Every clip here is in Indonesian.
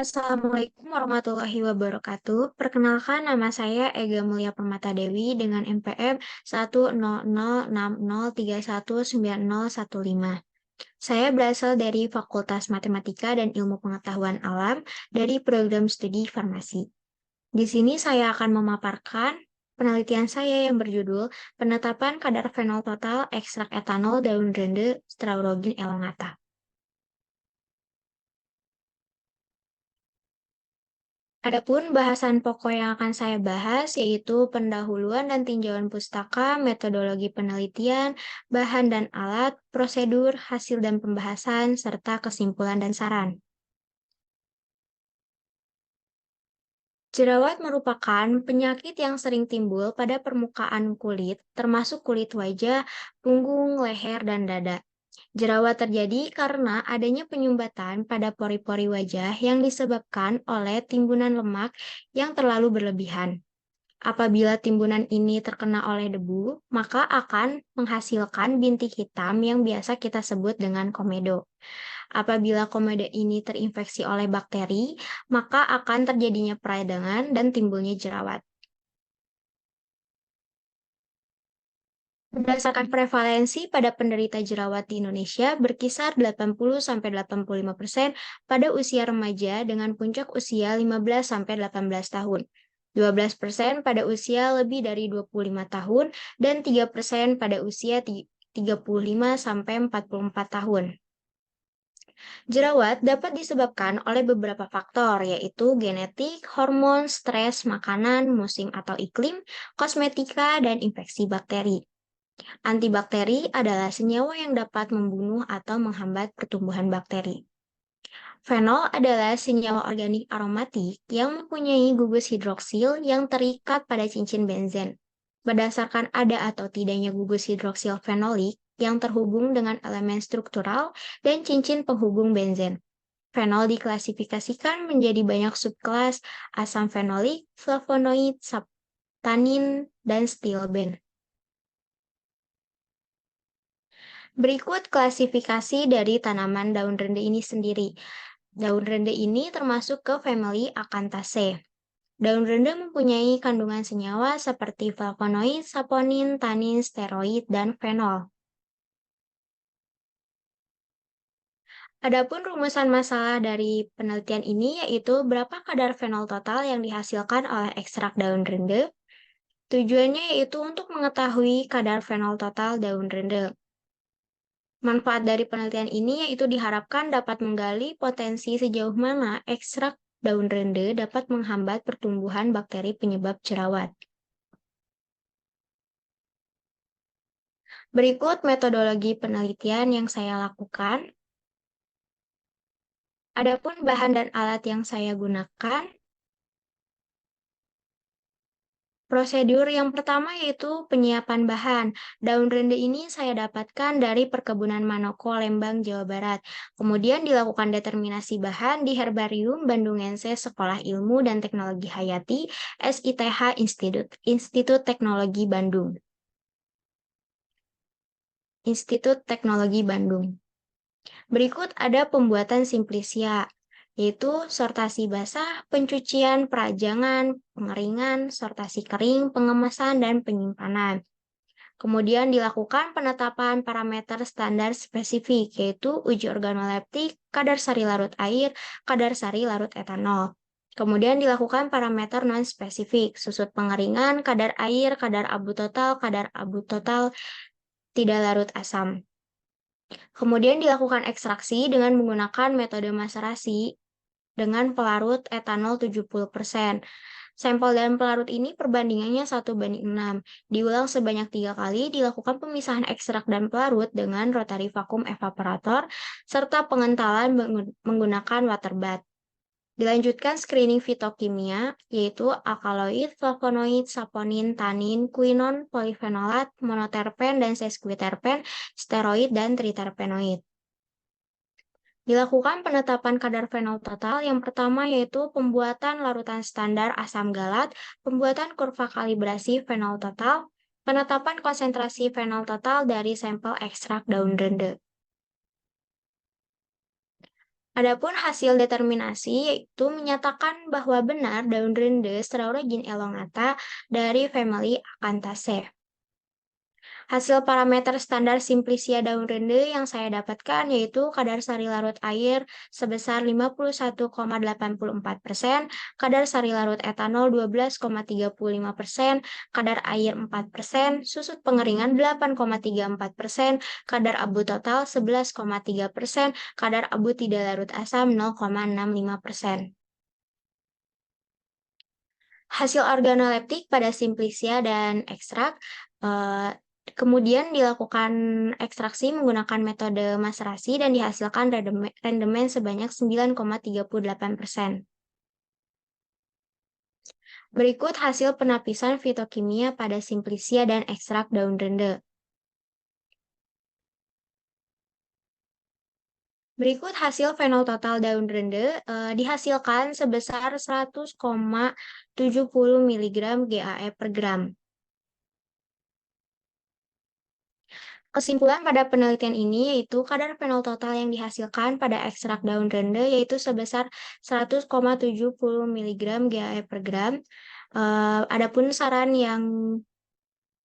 Assalamualaikum warahmatullahi wabarakatuh. Perkenalkan nama saya Ega Mulia Permata Dewi dengan NPM 10060319115. Saya berasal dari Fakultas Matematika dan Ilmu Pengetahuan Alam dari program studi farmasi. Di sini saya akan memaparkan penelitian saya yang berjudul Penetapan Kadar Fenol Total Ekstrak Etanol Daun Rende Straurogen elongata. Adapun bahasan pokok yang akan saya bahas yaitu pendahuluan dan tinjauan pustaka, metodologi penelitian, bahan dan alat, prosedur, hasil dan pembahasan, serta kesimpulan dan saran. Jerawat merupakan penyakit yang sering timbul pada permukaan kulit, termasuk kulit wajah, punggung, leher, dan dada. Jerawat terjadi karena adanya penyumbatan pada pori-pori wajah yang disebabkan oleh timbunan lemak yang terlalu berlebihan. Apabila timbunan ini terkena oleh debu, maka akan menghasilkan bintik hitam yang biasa kita sebut dengan komedo. Apabila komedo ini terinfeksi oleh bakteri, maka akan terjadinya peradangan dan timbulnya jerawat. Berdasarkan prevalensi pada penderita jerawat di Indonesia berkisar 80-85% pada usia remaja dengan puncak usia 15-18 tahun. 12% pada usia lebih dari 25 tahun dan 3% pada usia 35-44 tahun. Jerawat dapat disebabkan oleh beberapa faktor, yaitu genetik, hormon, stres, makanan, musim atau iklim, kosmetika, dan infeksi bakteri. Antibakteri adalah senyawa yang dapat membunuh atau menghambat pertumbuhan bakteri. Fenol adalah senyawa organik aromatik yang mempunyai gugus hidroksil yang terikat pada cincin benzen. Berdasarkan ada atau tidaknya gugus hidroksil fenolik yang terhubung dengan elemen struktural dan cincin penghubung benzen. Fenol diklasifikasikan menjadi banyak subkelas asam fenolik, flavonoid, tanin, dan stilben. Berikut klasifikasi dari tanaman daun rende ini sendiri. Daun rende ini termasuk ke family Acanthaceae. Daun rende mempunyai kandungan senyawa seperti flavonoid, saponin, tanin, steroid, dan fenol. Adapun rumusan masalah dari penelitian ini yaitu berapa kadar fenol total yang dihasilkan oleh ekstrak daun rende. Tujuannya yaitu untuk mengetahui kadar fenol total daun rende. Manfaat dari penelitian ini yaitu diharapkan dapat menggali potensi sejauh mana ekstrak daun rende dapat menghambat pertumbuhan bakteri penyebab jerawat. Berikut metodologi penelitian yang saya lakukan. Adapun bahan dan alat yang saya gunakan, prosedur yang pertama yaitu penyiapan bahan. Daun rende ini saya dapatkan dari Perkebunan Manoko, Lembang, Jawa Barat. Kemudian dilakukan determinasi bahan di Herbarium Bandungense Sekolah Ilmu dan Teknologi Hayati, SITH Institut Teknologi Bandung. Institut Teknologi Bandung. Berikut ada pembuatan simplisia, yaitu sortasi basah, pencucian, perajangan, pengeringan, sortasi kering, pengemasan, dan penyimpanan. Kemudian dilakukan penetapan parameter standar spesifik, yaitu uji organoleptik, kadar sari larut air, kadar sari larut etanol. Kemudian dilakukan parameter non-spesifik, susut pengeringan, kadar air, kadar abu total tidak larut asam. Kemudian dilakukan ekstraksi dengan menggunakan metode maserasi dengan pelarut etanol 70%. Sampel dalam pelarut ini perbandingannya 1:6. Diulang sebanyak 3 kali, dilakukan pemisahan ekstrak dan pelarut dengan rotary vacuum evaporator, serta pengentalan menggunakan water bath. Dilanjutkan screening fitokimia, yaitu alkaloid, flavonoid, saponin, tanin, quinon, polifenolat, monoterpen, dan sesquiterpen, steroid, dan triterpenoid. Dilakukan penetapan kadar fenol total yang pertama yaitu pembuatan larutan standar asam galat, pembuatan kurva kalibrasi fenol total, penetapan konsentrasi fenol total dari sampel ekstrak daun rende. Adapun hasil determinasi yaitu menyatakan bahwa benar daun rende Strauregin elongata dari famili Acanthaceae. Hasil parameter standar simplisia daun rende yang saya dapatkan yaitu kadar sari larut air sebesar 51,84%, kadar sari larut etanol 12,35%, kadar air 4%, susut pengeringan 8,34%, kadar abu total 11,3%, kadar abu tidak larut asam 0,65%. Hasil organoleptik pada simplisia dan ekstrak kemudian dilakukan ekstraksi menggunakan metode maserasi dan dihasilkan rendemen sebanyak 9,38%. Berikut hasil penapisan fitokimia pada simplisia dan ekstrak daun rende. Berikut hasil fenol total daun rende dihasilkan sebesar 100,70 mg GAE per gram. Kesimpulan pada penelitian ini yaitu kadar fenol total yang dihasilkan pada ekstrak daun rende yaitu sebesar 100,70 mg GAE per gram. Adapun saran yang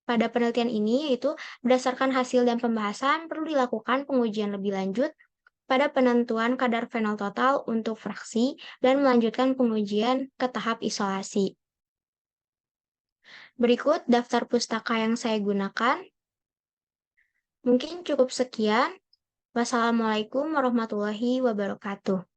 pada penelitian ini yaitu berdasarkan hasil dan pembahasan perlu dilakukan pengujian lebih lanjut pada penentuan kadar fenol total untuk fraksi dan melanjutkan pengujian ke tahap isolasi. Berikut daftar pustaka yang saya gunakan. Mungkin cukup sekian. Wassalamualaikum warahmatullahi wabarakatuh.